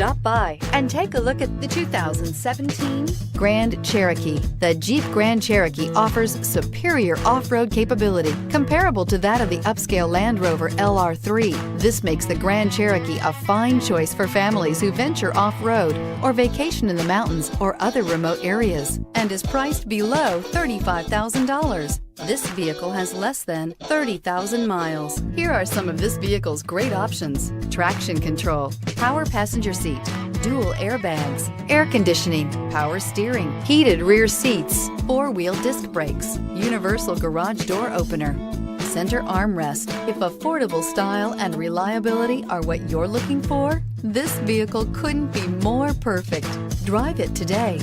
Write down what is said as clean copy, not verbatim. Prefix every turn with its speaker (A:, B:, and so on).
A: Stop by and take a look at the 2017 Grand Cherokee. The Jeep Grand Cherokee offers superior off-road capability comparable to that of the upscale Land Rover LR3. This makes the Grand Cherokee a fine choice for families who venture off-road or vacation in the mountains or other remote areas, and is priced below $35,000. This vehicle has less than 30,000 miles. Here are some of this vehicle's great options: traction control, power passenger seat, dual airbags, air conditioning, power steering, heated rear seats, four-wheel disc brakes, universal garage door opener, center armrest. If affordable style and reliability are what you're looking for, this vehicle couldn't be more perfect. Drive it today.